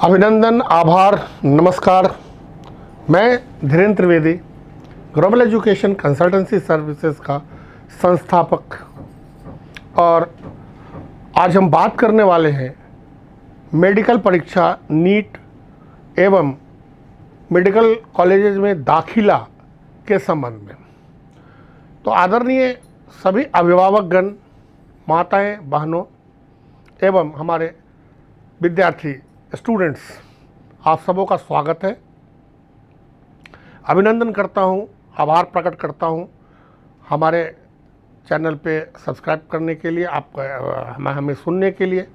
अभिनंदन, आभार, नमस्कार। मैं Dhirendra Trivedi, global education consultancy services का संस्थापक, और आज हम बात करने वाले हैं मेडिकल परीक्षा नीट एवं मेडिकल कॉलेजेस में दाखिला के संबंध में। तो आदरणीय सभी अभिभावकगण, माताएं, बहनों एवं हमारे विद्यार्थी स्टूडेंट्स, आप सबों का स्वागत है। अभिनंदन करता हूं, आभार प्रकट करता हूं हमारे चैनल पे सब्सक्राइब करने के लिए, आप हमें सुनने के लिए।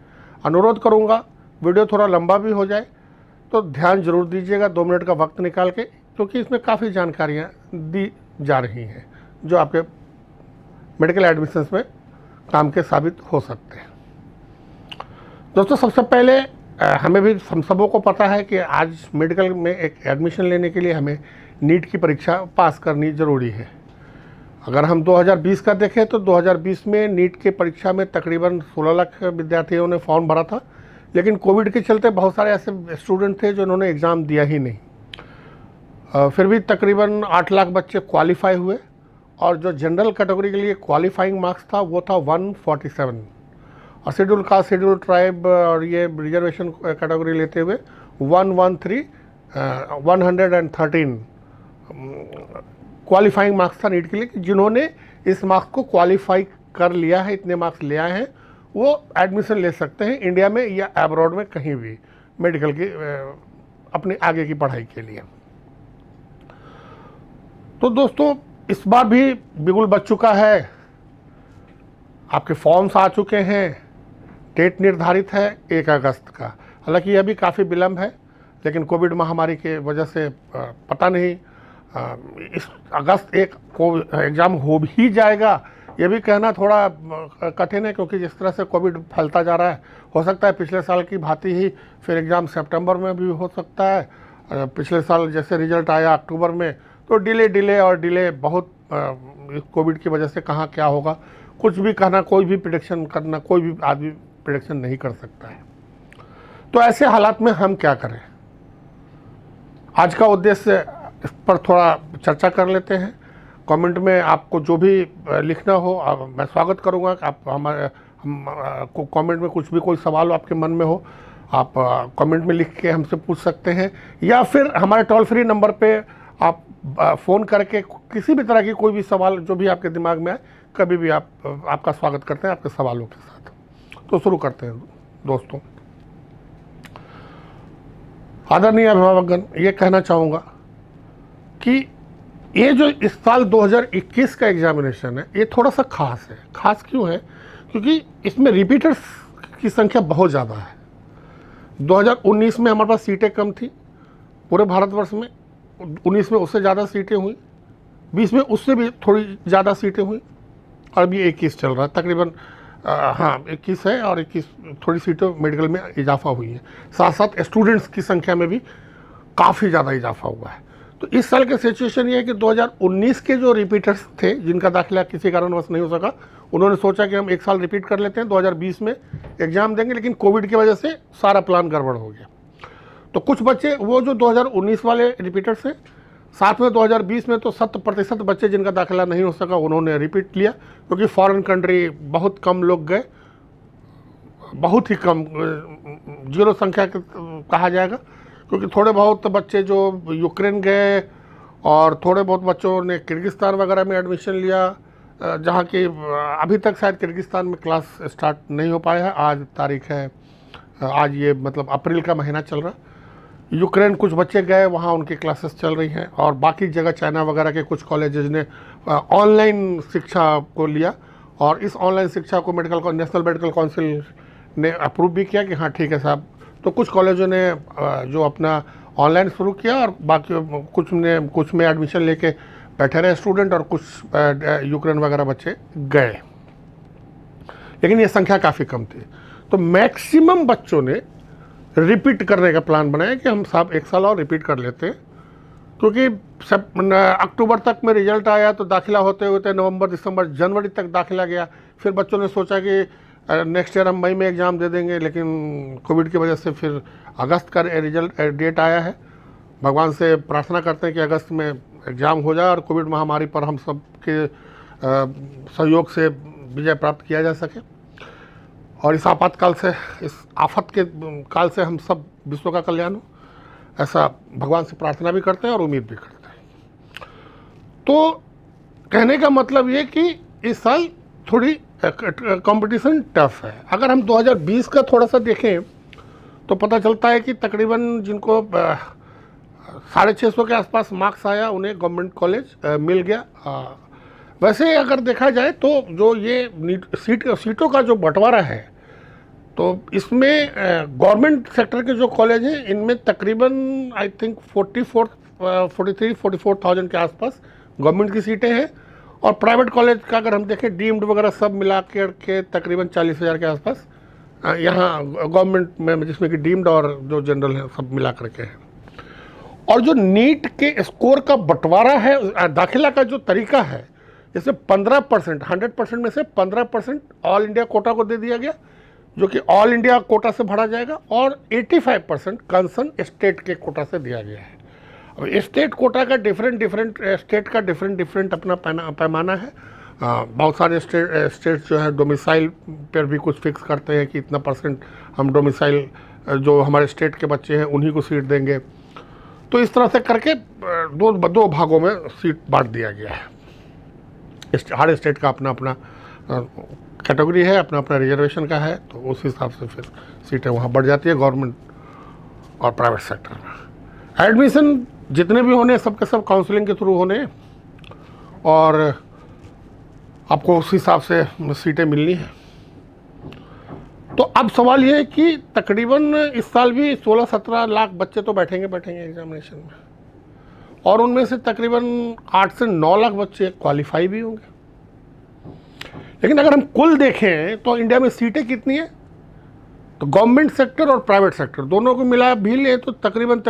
अनुरोध करूंगा वीडियो थोड़ा लंबा भी हो जाए तो ध्यान जरूर दीजिएगा, 2 मिनट का वक्त निकाल के, क्योंकि इसमें काफ़ी जानकारियां दी जा रही हैं जो आपके मेडिकल एडमिशन्स में काम के साबित हो सकते हैं। दोस्तों, सबसे पहले हमें भी हम सबों को पता है कि आज मेडिकल में एक एडमिशन लेने के लिए हमें नीट की परीक्षा पास करनी ज़रूरी है। अगर हम 2020 का देखें तो 2020 में नीट की परीक्षा में तकरीबन 16 लाख विद्यार्थियों ने फॉर्म भरा था, लेकिन कोविड के चलते बहुत सारे ऐसे स्टूडेंट थे जिन्होंने एग्ज़ाम दिया ही नहीं। फिर भी तकरीबन 8 लाख बच्चे क्वालिफाई हुए, और जो जनरल कैटेगरी के लिए क्वालिफाइंग मार्क्स था वो था 147, और शेड्यूल कास्ट, शेड्यूल ट्राइब और ये रिजर्वेशन कैटेगरी लेते हुए 113 क्वालिफाइंग मार्क्स था नीट के लिए। जिन्होंने इस मार्क्स को क्वालिफाई कर लिया है, इतने मार्क्स ले आए हैं, वो एडमिशन ले सकते हैं इंडिया में या एब्रॉड में कहीं भी मेडिकल की अपनी आगे की पढ़ाई के लिए। तो दोस्तों, इस बार भी बिल्कुल बच चुका है, आपके फॉर्म्स आ चुके हैं, डेट निर्धारित है 1 अगस्त का। हालांकि यह भी काफ़ी विलम्ब है, लेकिन कोविड महामारी के वजह से पता नहीं इस अगस्त 1 को एग्ज़ाम हो भी जाएगा, ये भी कहना थोड़ा कठिन है, क्योंकि जिस तरह से कोविड फैलता जा रहा है, हो सकता है पिछले साल की भांति ही फिर एग्ज़ाम सितंबर में भी हो सकता है। पिछले साल जैसे रिजल्ट आया अक्टूबर में, तो डिले बहुत कोविड की वजह से कहाँ क्या होगा कुछ भी कहना, कोई भी प्रेडिक्शन करना, कोई भी आदमी प्रेडिक्शन नहीं कर सकता है। तो ऐसे हालात में हम क्या करें? आज का उद्देश्य इस पर थोड़ा चर्चा कर लेते हैं। कमेंट में आपको जो भी लिखना हो, मैं स्वागत करूंगा कि आप को कमेंट में कुछ भी कोई सवाल आपके मन में हो, आप कमेंट में लिख के हमसे पूछ सकते हैं, या फिर हमारे टोल फ्री नंबर पे आप फ़ोन करके किसी भी तरह की कोई भी सवाल जो भी आपके दिमाग में आए, कभी भी आपका स्वागत करते हैं आपके सवालों के साथ। तो शुरू करते हैं दोस्तों। आदरणीय अभिभावकगण, ये कहना चाहूँगा कि ये जो इस साल 2021 का एग्जामिनेशन है, ये थोड़ा सा खास है। खास क्यों है? क्योंकि इसमें रिपीटर्स की संख्या बहुत ज़्यादा है। 2019 में हमारे पास सीटें कम थी पूरे भारतवर्ष में, 19 में उससे ज़्यादा सीटें हुई, 20 में उससे भी थोड़ी ज़्यादा सीटें हुई, और अभी 21 चल रहा है तकरीबन। हाँ, 21 है, और 21 थोड़ी सीटों मेडिकल में इजाफा हुई है। साथ साथ स्टूडेंट्स की संख्या में भी काफ़ी ज़्यादा इजाफा हुआ है। तो इस साल की सिचुएशन ये है कि 2019 के जो रिपीटर्स थे, जिनका दाखिला किसी कारणवश नहीं हो सका, उन्होंने सोचा कि हम 1 साल रिपीट कर लेते हैं, 2020 में एग्ज़ाम देंगे, लेकिन कोविड की वजह से सारा प्लान गड़बड़ हो गया। तो कुछ बच्चे वो जो 2019 वाले रिपीटर्स हैं, साथ में 2020 में तो 100% बच्चे जिनका दाखिला नहीं हो सका, उन्होंने रिपीट लिया, क्योंकि फॉरेन कंट्री बहुत कम लोग गए, बहुत ही कम, जीरो संख्या कहा जाएगा, क्योंकि थोड़े बहुत बच्चे जो यूक्रेन गए, और थोड़े बहुत बच्चों ने किर्गिस्तान वगैरह में एडमिशन लिया, जहाँ की अभी तक शायद किर्गिस्तान में क्लास स्टार्ट नहीं हो पाया है। आज तारीख है, आज ये मतलब अप्रैल का महीना चल रहा। यूक्रेन कुछ बच्चे गए, वहाँ उनकी क्लासेस चल रही हैं, और बाकी जगह चाइना वगैरह के कुछ कॉलेजेस ने ऑनलाइन शिक्षा को लिया, और इस ऑनलाइन शिक्षा को नेशनल मेडिकल काउंसिल ने अप्रूव भी किया कि हाँ ठीक है साहब। तो कुछ कॉलेजों ने जो अपना ऑनलाइन शुरू किया, और बाकी कुछ में एडमिशन लेके बैठे रहे स्टूडेंट, और कुछ यूक्रेन वगैरह बच्चे गए, लेकिन ये संख्या काफ़ी कम थी। तो मैक्सिमम बच्चों ने रिपीट करने का प्लान बनाया कि हम साहब 1 साल और रिपीट कर लेते हैं, क्योंकि अक्टूबर तक में रिजल्ट आया, तो दाखिला होते होते नवंबर, दिसंबर, जनवरी तक दाखिला गया। फिर बच्चों ने सोचा कि नेक्स्ट ईयर हम मई में एग्ज़ाम दे देंगे, लेकिन कोविड की वजह से फिर अगस्त का रिजल्ट डेट आया है। भगवान से प्रार्थना करते हैं कि अगस्त में एग्ज़ाम हो जाए और कोविड महामारी पर हम सब के सहयोग से विजय प्राप्त किया जा सके, और इस आपातकाल से, इस आफत के काल से हम सब विश्व का कल्याण हो, ऐसा भगवान से प्रार्थना भी करते हैं और उम्मीद भी करते हैं। तो कहने का मतलब ये कि इस साल थोड़ी कंपटीशन टफ है। अगर हम 2020 का थोड़ा सा देखें तो पता चलता है कि तकरीबन जिनको 650 के आसपास मार्क्स आया उन्हें गवर्नमेंट कॉलेज मिल गया। वैसे अगर देखा जाए तो जो ये सीटों का जो बंटवारा है, तो इसमें गवर्नमेंट सेक्टर के जो कॉलेज हैं इनमें तकरीबन आई थिंक 44,000 के आसपास गवर्नमेंट की सीटें हैं, और प्राइवेट कॉलेज का अगर हम देखें डीम्ड वगैरह सब मिला के तकरीबन 40,000 के आसपास यहाँ गवर्नमेंट में, जिसमें कि डीम्ड और जो जनरल है सब मिला करके है। और जो नीट के स्कोर का बंटवारा है, दाखिला का जो तरीका है, जैसे 15%, 100% में से 15% ऑल इंडिया कोटा को दे दिया गया, जो कि ऑल इंडिया कोटा से भरा जाएगा, और 85% कंसर्न स्टेट के कोटा से दिया गया है। अब स्टेट कोटा का डिफरेंट स्टेट का डिफरेंट अपना पैमाना है। बहुत सारे स्टेट जो है डोमिसाइल पर भी कुछ फिक्स करते हैं कि इतना % हम डोमिसाइल जो हमारे स्टेट के बच्चे हैं उन्हीं को सीट देंगे। तो इस तरह से करके दो भागों में सीट बांट दिया गया है। हर स्टेट का अपना अपना कैटेगरी है, अपना अपना रिजर्वेशन का है, तो उस हिसाब से फिर सीटें वहाँ बढ़ जाती है गवर्नमेंट और प्राइवेट सेक्टर में। एडमिशन जितने भी होने सबके सब काउंसलिंग के थ्रू होने, और आपको उस हिसाब से सीटें मिलनी है। तो अब सवाल ये है कि तकरीबन इस साल भी 16-17 लाख बच्चे तो बैठेंगे एग्जामिनेशन में, और उनमें से तकरीबन 8 से 9 लाख बच्चे क्वालिफाई भी होंगे। लेकिन अगर हम कुल देखें तो इंडिया में सीटें कितनी हैं, तो गवर्नमेंट सेक्टर और प्राइवेट सेक्टर दोनों को मिला भी ले तो तकरीबन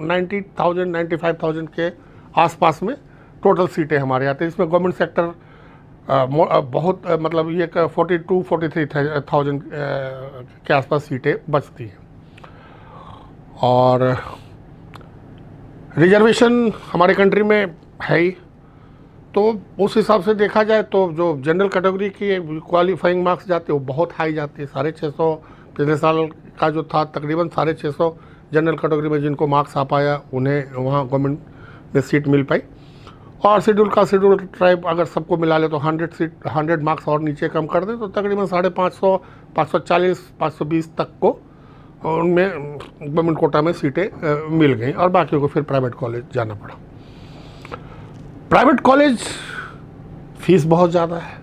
90,000 95,000 के आसपास में टोटल सीटें हमारे आते हैं। इसमें गवर्नमेंट सेक्टर बहुत मतलब ये 42-43,000 के आसपास सीटें बचती हैं, और रिजर्वेशन हमारे कंट्री में है ही। तो उस हिसाब से देखा जाए तो जो जनरल कैटेगरी की क्वालिफाइंग मार्क्स जाते हैं वो बहुत हाई जाती है। 650 पिछले साल का जो था तकरीबन 650 जनरल कैटेगरी में जिनको मार्क्स आ पाया उन्हें वहाँ गवर्नमेंट में सीट मिल पाई। और शेड्यूल ट्राइब अगर सबको मिला ले तो 100 मार्क्स और नीचे कम कर दे तो तकरीबन 550, 540, 520 तक को उनमें गवर्नमेंट कोटा में सीटें मिल गई, और बाकियों को फिर प्राइवेट कॉलेज जाना पड़ा। प्राइवेट कॉलेज फीस बहुत ज़्यादा है,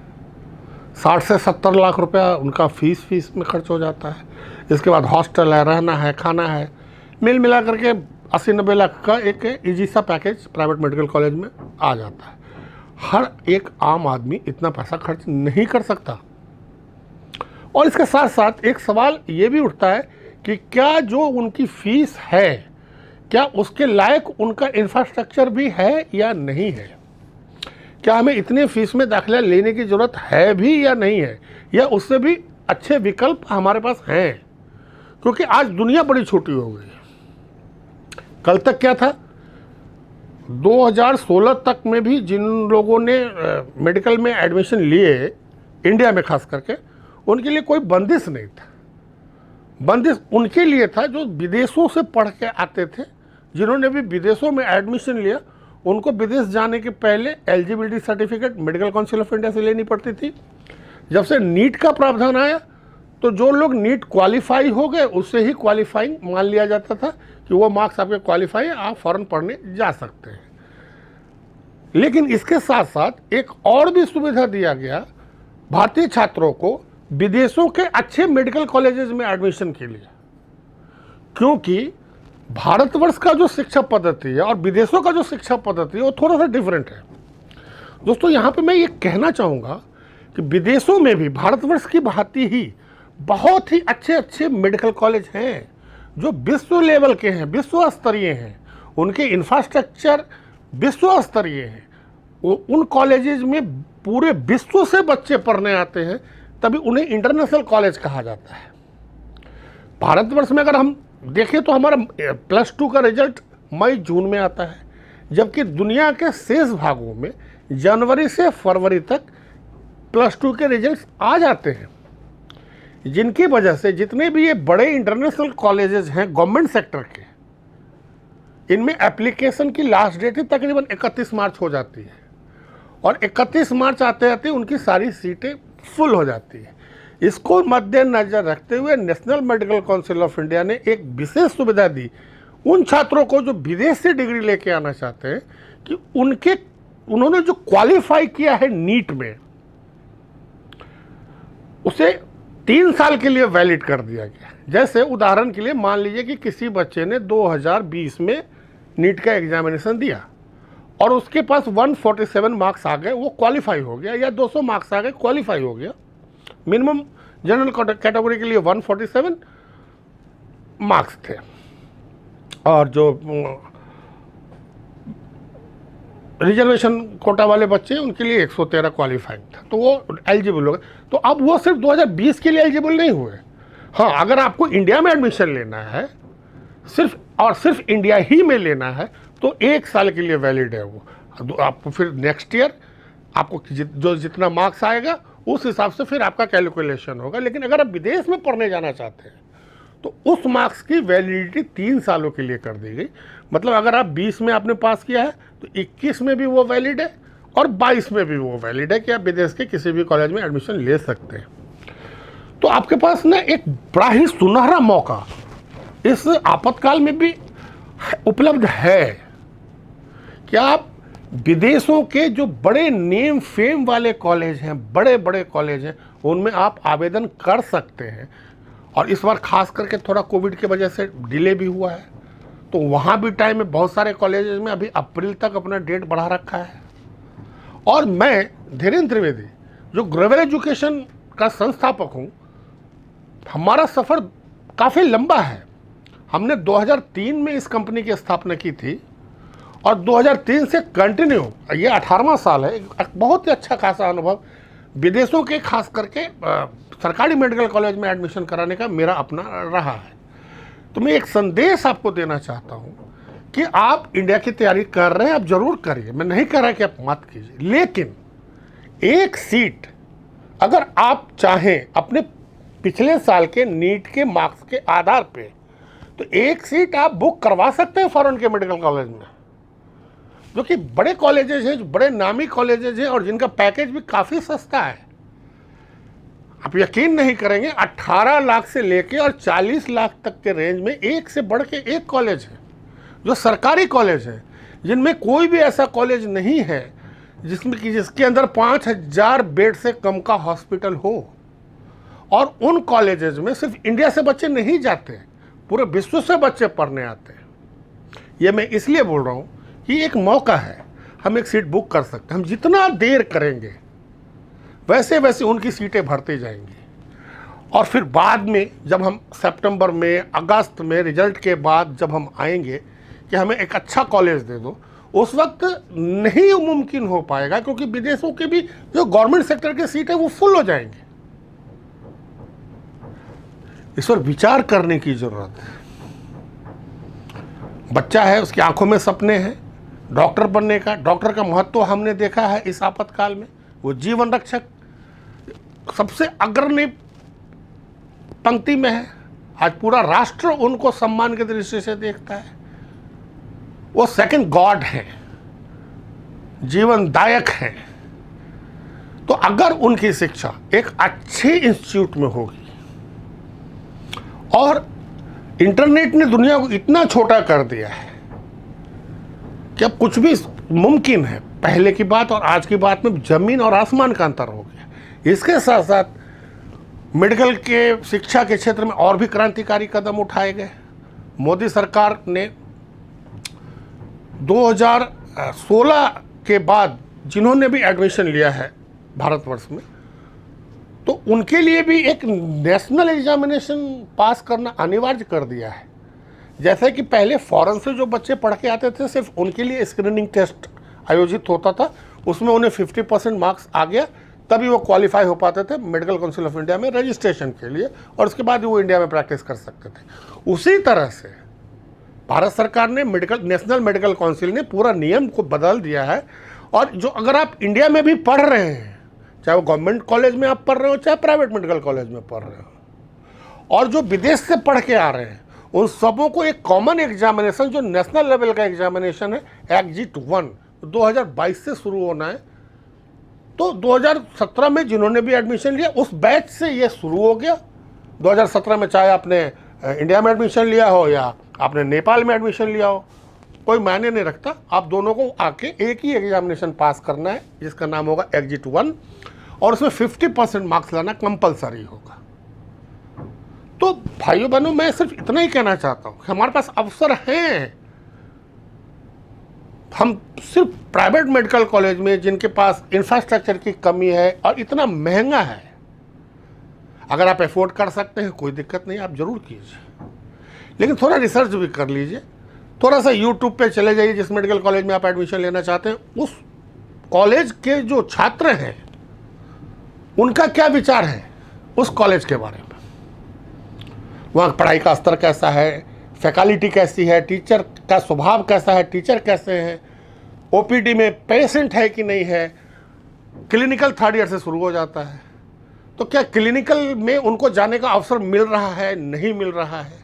60 से 70 लाख रुपया उनका फीस में खर्च हो जाता है। इसके बाद हॉस्टल है, रहना है, खाना है, मिला करके 80-90 लाख का एक इजी सा पैकेज प्राइवेट मेडिकल कॉलेज में आ जाता है। हर एक आम आदमी इतना पैसा खर्च नहीं कर सकता। और इसके साथ साथ एक सवाल ये भी उठता है कि क्या जो उनकी फीस है क्या उसके लायक उनका इंफ्रास्ट्रक्चर भी है या नहीं है, क्या हमें इतने फीस में दाखिला लेने की ज़रूरत है भी या नहीं है, या उससे भी अच्छे विकल्प हमारे पास हैं। क्योंकि आज दुनिया बड़ी छोटी हो गई है। कल तक क्या था, 2016 तक में भी जिन लोगों ने मेडिकल में एडमिशन लिए इंडिया में खास करके, उनके लिए कोई बंदिश नहीं था। बंदिश उनके लिए था जो विदेशों से पढ़ के आते थे। जिन्होंने भी विदेशों में एडमिशन लिया उनको विदेश जाने के पहले eligibility certificate medical council of India से लेनी पड़ती थी। जब से नीट का प्रावधान आया तो जो लोग नीट क्वालिफाई हो गए उससे ही क्वालिफाइंग मान लिया जाता था कि वो मार्क्स आपके क्वालिफाई है, आप फ़ौरन पढ़ने जा सकते हैं। लेकिन इसके साथ साथ एक और भी सुविधा दिया गया भारतीय छात्रों को विदेशों के अच्छे मेडिकल कॉलेजेस में एडमिशन के लिए, क्योंकि भारतवर्ष का जो शिक्षा पद्धति है और विदेशों का जो शिक्षा पद्धति है वो थोड़ा सा डिफरेंट है। दोस्तों यहाँ पे मैं ये कहना चाहूँगा कि विदेशों में भी भारतवर्ष की भांति ही बहुत ही अच्छे मेडिकल कॉलेज हैं जो विश्व लेवल के हैं, विश्व स्तरीय हैं, उनके इंफ्रास्ट्रक्चर विश्व स्तरीय हैं। उन कॉलेजेस में पूरे विश्व से बच्चे पढ़ने आते हैं तभी उन्हें इंटरनेशनल कॉलेज कहा जाता है। भारतवर्ष में अगर हम देखें तो हमारा +2 का रिजल्ट मई जून में आता है, जबकि दुनिया के शेष भागों में जनवरी से फरवरी तक +2 के रिजल्ट्स आ जाते हैं, जिनकी वजह से जितने भी ये बड़े इंटरनेशनल कॉलेजेस हैं गवर्नमेंट सेक्टर के, इनमें एप्लीकेशन की लास्ट डेट ही तकरीबन 31 मार्च हो जाती है और 31 मार्च आते आते उनकी सारी सीटें फुल हो जाती है। इसको मद्देनजर रखते हुए national medical council of India ने एक विशेष सुविधा दी उन छात्रों को जो विदेश से डिग्री लेके आना चाहते हैं कि उन्होंने जो क्वालिफाई किया है नीट में, उसे 3 साल के लिए वैलिड कर दिया गया। जैसे उदाहरण के लिए मान लीजिए कि किसी बच्चे ने 2020 में नीट का एग्जामिनेशन दिया और उसके पास 147 मार्क्स आ गए, वो क्वालिफाई हो गया, या 200 मार्क्स आ गए, क्वालिफाई हो गया। मिनिमम जनरल कैटेगरी के लिए 147 मार्क्स थे और जो रिजर्वेशन कोटा वाले बच्चे हैं उनके लिए 113 क्वालिफाइंग था, तो वो एलिजिबल हो गए। तो अब वो सिर्फ 2020 के लिए एलिजिबल नहीं हुए। हाँ, अगर आपको इंडिया में एडमिशन लेना है सिर्फ इंडिया ही में लेना है तो 1 साल के लिए वैलिड है वो। आपको फिर नेक्स्ट ईयर आपको जितना मार्क्स आएगा उस हिसाब से फिर आपका कैलकुलेशन होगा। लेकिन अगर आप विदेश में पढ़ने जाना चाहते हैं तो उस मार्क्स की वैलिडिटी 3 सालों के लिए कर दी गई। मतलब अगर आप 20 में आपने पास किया है तो 21 में भी वो वैलिड है और 22 में भी वो वैलिड है कि आप विदेश के किसी भी कॉलेज में एडमिशन ले सकते हैं। तो आपके पास ना एक बड़ा ही सुनहरा मौका इस आपातकाल में भी उपलब्ध है कि आप विदेशों के जो बड़े नेम फेम वाले कॉलेज हैं, बड़े बड़े कॉलेज हैं, उनमें आप आवेदन कर सकते हैं। और इस बार खास करके थोड़ा कोविड की वजह से डिले भी हुआ है, तो वहाँ भी टाइम में बहुत सारे कॉलेजेस में अभी अप्रैल तक अपना डेट बढ़ा रखा है। और मैं धीरेन्द्र त्रिवेदी जो ग्लोबल एजुकेशन का संस्थापक हूँ, हमारा सफ़र काफ़ी लंबा है। हमने 2003 में इस कंपनी की स्थापना की थी और 2003 से कंटिन्यू, ये 18वां साल है। एक बहुत ही अच्छा खासा अनुभव विदेशों के खास करके सरकारी मेडिकल कॉलेज में एडमिशन कराने का मेरा अपना रहा है। तो मैं एक संदेश आपको देना चाहता हूँ कि आप इंडिया की तैयारी कर रहे हैं, आप ज़रूर करिए, मैं नहीं कह रहा कि आप मत कीजिए, लेकिन एक सीट अगर आप चाहें अपने पिछले साल के नीट के मार्क्स के आधार पे, तो एक सीट आप बुक करवा सकते हैं फॉरेन के मेडिकल कॉलेज में, जो कि बड़े कॉलेजेस हैं, जो बड़े नामी कॉलेजेस हैं और जिनका पैकेज भी काफ़ी सस्ता है। आप यकीन नहीं करेंगे, 18 लाख से लेके और 40 लाख तक के रेंज में एक से बढ़ के एक कॉलेज है, जो सरकारी कॉलेज है, जिनमें कोई भी ऐसा कॉलेज नहीं है जिसके अंदर 5000 बेड से कम का हॉस्पिटल हो। और उन कॉलेजेस में सिर्फ इंडिया से बच्चे नहीं जाते, पूरे विश्व से बच्चे पढ़ने आते हैं। ये मैं इसलिए बोल रहा हूँ कि एक मौका है, हम एक सीट बुक कर सकते हैं। हम जितना देर करेंगे वैसे वैसे उनकी सीटें भरते जाएंगी और फिर बाद में जब हम सितंबर में, अगस्त में रिजल्ट के बाद जब हम आएंगे कि हमें एक अच्छा कॉलेज दे दो, उस वक्त नहीं मुमकिन हो पाएगा, क्योंकि विदेशों के भी जो गवर्नमेंट सेक्टर के सीट है वो फुल हो जाएंगे। इस पर विचार करने की जरूरत है। बच्चा है, उसकी आंखों में सपने हैं डॉक्टर बनने का। डॉक्टर का महत्व हमने देखा है इस आपातकाल में, वो जीवन रक्षक सबसे अग्रणी पंक्ति में है। आज पूरा राष्ट्र उनको सम्मान की दृष्टि से देखता है। वो सेकंड गॉड हैं, जीवनदायक हैं। तो अगर उनकी शिक्षा एक अच्छे इंस्टीट्यूट में होगी, और इंटरनेट ने दुनिया को इतना छोटा कर दिया है कि अब कुछ भी मुमकिन है। पहले की बात और आज की बात में जमीन और आसमान का अंतर हो गया। इसके साथ साथ मेडिकल के शिक्षा के क्षेत्र में और भी क्रांतिकारी कदम उठाए गए। मोदी सरकार ने 2016 के बाद जिन्होंने भी एडमिशन लिया है भारतवर्ष में, तो उनके लिए भी एक नेशनल एग्जामिनेशन पास करना अनिवार्य कर दिया है। जैसे कि पहले फॉरेन से जो बच्चे पढ़ के आते थे, सिर्फ उनके लिए स्क्रीनिंग टेस्ट आयोजित होता था, उसमें उन्हें 50% मार्क्स आ गया तभी वो क्वालिफाई हो पाते थे मेडिकल काउंसिल ऑफ इंडिया में रजिस्ट्रेशन के लिए, और उसके बाद वो इंडिया में प्रैक्टिस कर सकते थे। उसी तरह से भारत सरकार ने नेशनल मेडिकल काउंसिल ने पूरा नियम को बदल दिया है। और जो अगर आप इंडिया में भी पढ़ रहे हैं, चाहे वो गवर्नमेंट कॉलेज में आप पढ़ रहे हो चाहे प्राइवेट मेडिकल कॉलेज में पढ़ रहे हो, और जो विदेश से पढ़ के आ रहे हैं, उन सबों को एक कॉमन एग्जामिनेशन जो नेशनल लेवल का एग्जामिनेशन है एग्जिट 1 2022 से शुरू होना है। तो 2017 में जिन्होंने भी एडमिशन लिया उस बैच से ये शुरू हो गया। 2017 में चाहे आपने इंडिया में एडमिशन लिया हो या आपने नेपाल में एडमिशन लिया हो, कोई मायने नहीं रखता। आप दोनों को आके एक ही एग्जामिनेशन पास करना है जिसका नाम होगा एग्जिट 1, और उसमें 50% मार्क्स लाना कंपलसरी होगा। तो भाइयों बहनों, मैं सिर्फ इतना ही कहना चाहता हूँ कि हमारे पास अवसर हैं। हम सिर्फ प्राइवेट मेडिकल कॉलेज में जिनके पास इंफ्रास्ट्रक्चर की कमी है और इतना महंगा है, अगर आप अफोर्ड कर सकते हैं कोई दिक्कत नहीं, आप जरूर कीजिए, लेकिन थोड़ा रिसर्च भी कर लीजिए। थोड़ा सा यूट्यूब पे चले जाइए, जिस मेडिकल कॉलेज में आप एडमिशन लेना चाहते हैं उस कॉलेज के जो छात्र हैं उनका क्या विचार है उस कॉलेज के बारे में, वहाँ पढ़ाई का स्तर कैसा है, फैकल्टी कैसी है, टीचर का स्वभाव कैसा है, टीचर कैसे हैं, ओपीडी में पेशेंट है कि नहीं है। क्लिनिकल 3rd ईयर से शुरू हो जाता है, तो क्या क्लिनिकल में उनको जाने का अवसर मिल रहा है, नहीं मिल रहा है,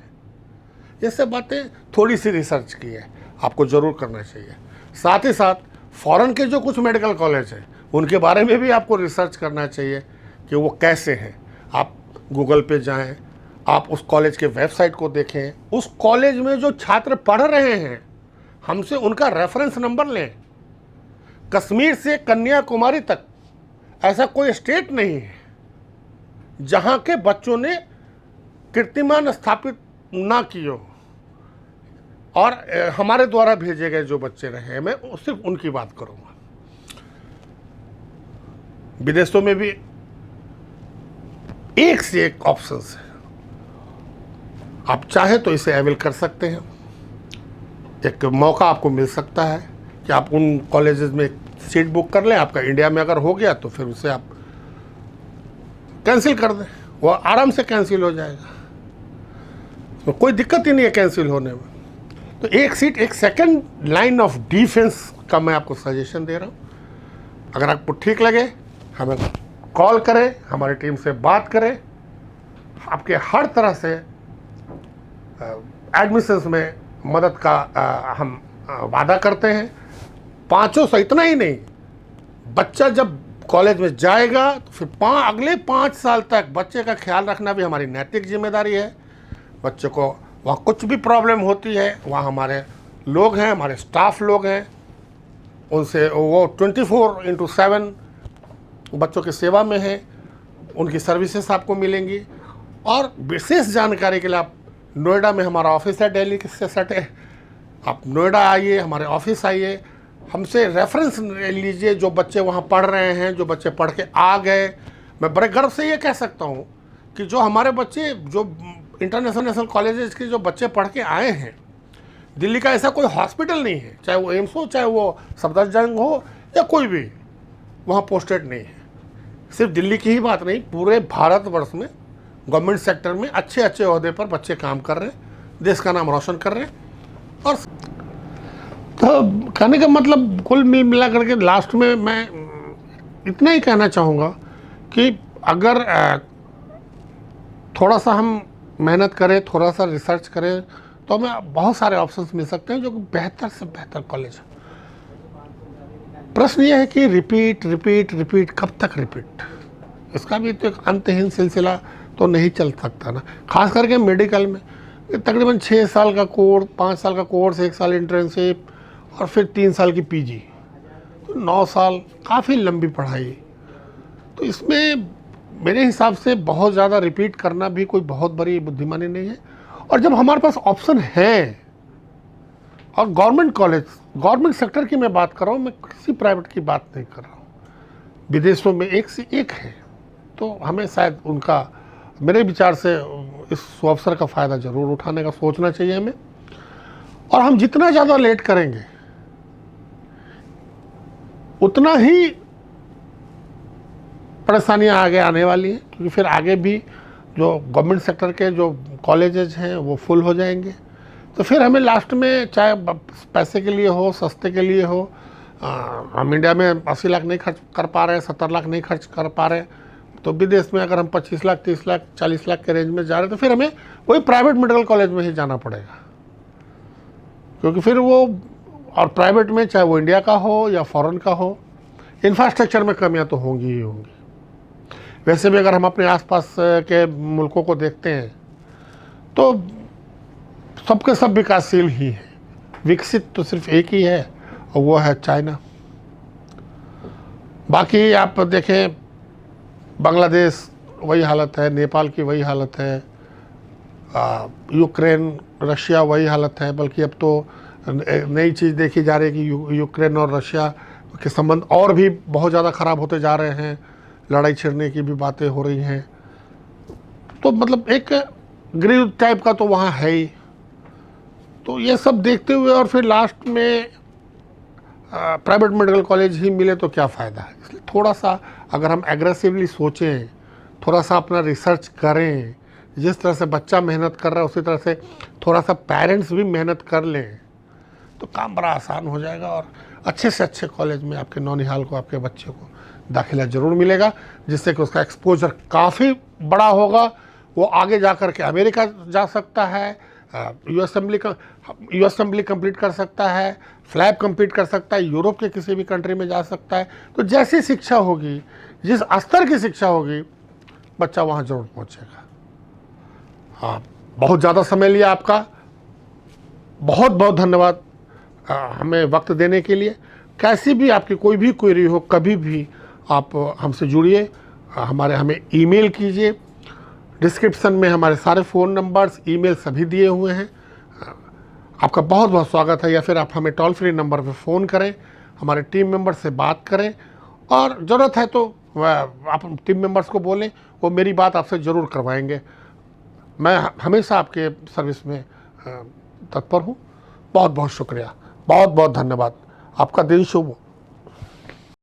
ये सब बातें थोड़ी सी रिसर्च की है, आपको ज़रूर करना चाहिए। साथ ही साथ फॉरेन के जो कुछ मेडिकल कॉलेज हैं उनके बारे में भी आपको रिसर्च करना चाहिए कि वो कैसे हैं। आप गूगल पे जाएं, आप उस कॉलेज के वेबसाइट को देखें, उस कॉलेज में जो छात्र पढ़ रहे हैं हमसे उनका रेफरेंस नंबर लें। कश्मीर से कन्याकुमारी तक ऐसा कोई स्टेट नहीं है जहाँ के बच्चों ने कीर्तिमान स्थापित ना किए हो, और हमारे द्वारा भेजे गए जो बच्चे रहे हैं, मैं सिर्फ उनकी बात करूँगा। विदेशों में भी एक से एक ऑप्शंस है, आप चाहे तो इसे अवेल कर सकते हैं। एक मौका आपको मिल सकता है कि आप उन कॉलेजेस में सीट बुक कर लें। आपका इंडिया में अगर हो गया तो फिर उसे आप कैंसिल कर दें, वो आराम से कैंसिल हो जाएगा, तो कोई दिक्कत ही नहीं है कैंसिल होने में। तो एक सीट, एक सेकंड लाइन ऑफ डिफेंस का मैं आपको सजेशन दे रहा हूँ। अगर आपको ठीक लगे हमें कॉल करें, हमारी टीम से बात करें, आपके हर तरह से एडमिशन्स में मदद का हम वादा करते हैं। 500 इतना ही नहीं, बच्चा जब कॉलेज में जाएगा तो फिर अगले 5 साल तक बच्चे का ख्याल रखना भी हमारी नैतिक जिम्मेदारी है। बच्चे को वहाँ कुछ भी प्रॉब्लम होती है, वहाँ हमारे लोग हैं, हमारे स्टाफ लोग हैं, उनसे वो 24/7 बच्चों की सेवा में है, उनकी सर्विसेज आपको मिलेंगी। और विशेष जानकारी के लिए आप नोएडा में हमारा ऑफिस है, दिल्ली से सटे, आप नोएडा आइए, हमारे ऑफिस आइए, हमसे रेफरेंस ले लीजिए। जो बच्चे वहाँ पढ़ रहे हैं, जो बच्चे पढ़ के आ गए, मैं बड़े गर्व से ये कह सकता हूँ कि जो हमारे बच्चे जो इंटरनेशनल कॉलेजेस के जो बच्चे पढ़ के आए हैं, दिल्ली का ऐसा कोई हॉस्पिटल नहीं है, चाहे वो एम्स हो, चाहे वो सफदरजंग हो या कोई भी, वहाँ पोस्टेड नहीं है। सिर्फ दिल्ली की ही बात नहीं, पूरे भारतवर्ष में गवर्नमेंट सेक्टर में अच्छे अच्छे ओहदे पर बच्चे काम कर रहे हैं, देश का नाम रोशन कर रहे हैं। और तो कहने का मतलब कुल मिला करके लास्ट में मैं इतना ही कहना चाहूँगा कि अगर थोड़ा सा हम मेहनत करें, थोड़ा सा रिसर्च करें, तो हमें बहुत सारे ऑप्शंस मिल सकते हैं जो कि बेहतर से बेहतर कॉलेज है। प्रश्न ये है कि रिपीट रिपीट रिपीट, कब तक रिपीट? इसका भी तो एक अंतहीन सिलसिला तो नहीं चल सकता ना, खास करके मेडिकल में। तकरीबन 6 साल का कोर्स, 5 साल का कोर्स, 1 साल इंटर्नशिप और फिर 3 साल की पीजी, तो 9 साल काफ़ी लंबी पढ़ाई। तो इसमें मेरे हिसाब से बहुत ज़्यादा रिपीट करना भी कोई बहुत बड़ी बुद्धिमानी नहीं है। और जब हमारे पास ऑप्शन है, और गवर्नमेंट कॉलेज, गवर्नमेंट सेक्टर की मैं बात कर रहा हूँ, मैं किसी प्राइवेट की बात नहीं कर रहा हूँ, विदेशों में एक से एक है, तो हमें शायद उनका, मेरे विचार से इस अवसर का फ़ायदा ज़रूर उठाने का सोचना चाहिए हमें। और हम जितना ज़्यादा लेट करेंगे उतना ही परेशानियां आगे आने वाली हैं, क्योंकि फिर आगे भी जो गवर्नमेंट सेक्टर के जो कॉलेजेस हैं वो फुल हो जाएंगे। तो फिर हमें लास्ट में चाहे पैसे के लिए हो, सस्ते के लिए हो, हम इंडिया में 80 लाख नहीं खर्च कर पा रहे हैं, 70 लाख नहीं खर्च कर पा रहे हैं, तो विदेश में अगर हम 25 लाख, 30 लाख, 40 लाख के रेंज में जा रहे हैं तो फिर हमें वही प्राइवेट मेडिकल कॉलेज में ही जाना पड़ेगा। क्योंकि फिर वो, और प्राइवेट में चाहे वो इंडिया का हो या फॉरेन का हो, इंफ्रास्ट्रक्चर में कमियां तो होंगी ही होंगी। वैसे भी अगर हम अपने आसपास के मुल्कों को देखते हैं तो सबके सब विकासशील ही हैं, विकसित तो सिर्फ एक ही है और वो है चाइना। बाकी आप देखें, बांग्लादेश वही हालत है, नेपाल की वही हालत है, यूक्रेन, रशिया वही हालत है। बल्कि अब तो नई चीज़ देखी जा रही है कि यूक्रेन और रशिया के संबंध और भी बहुत ज़्यादा ख़राब होते जा रहे हैं, लड़ाई छिड़ने की भी बातें हो रही हैं। तो मतलब एक ग्रीव टाइप का तो वहाँ है ही। तो ये सब देखते हुए और फिर लास्ट में प्राइवेट मेडिकल कॉलेज ही मिले तो क्या फ़ायदा है। इसलिए थोड़ा सा अगर हम एग्रेसिवली सोचें, थोड़ा सा अपना रिसर्च करें, जिस तरह से बच्चा मेहनत कर रहा है उसी तरह से थोड़ा सा पेरेंट्स भी मेहनत कर लें तो काम बड़ा आसान हो जाएगा और अच्छे से अच्छे कॉलेज में आपके नौनिहाल को, आपके बच्चे को दाखिला ज़रूर मिलेगा, जिससे कि उसका एक्सपोजर काफ़ी बड़ा होगा। वो आगे जा कर के अमेरिका जा सकता है, यूएस असेंबली कंप्लीट कर सकता है, फ्लैप कंप्लीट कर सकता है, यूरोप के किसी भी कंट्री में जा सकता है। तो जैसी शिक्षा होगी, जिस स्तर की शिक्षा होगी, बच्चा वहाँ ज़रूर पहुँचेगा। हाँ, बहुत ज़्यादा समय लिया आपका, बहुत बहुत धन्यवाद हमें वक्त देने के लिए। कैसी भी आपकी कोई भी क्वेरी हो, कभी भी आप हमसे जुड़िए, हमें ईमेल कीजिए। डिस्क्रिप्शन में हमारे सारे फ़ोन नंबर्स, ईमेल सभी दिए हुए हैं। आपका बहुत बहुत स्वागत है। या फिर आप हमें टोल फ्री नंबर पर फ़ोन करें, हमारे टीम मेंबर से बात करें, और ज़रूरत है तो आप टीम मेंबर्स को बोलें, वो मेरी बात आपसे ज़रूर करवाएंगे। मैं हमेशा आपके सर्विस में तत्पर हूँ। बहुत बहुत शुक्रिया, बहुत बहुत धन्यवाद। आपका दिन शुभ हो।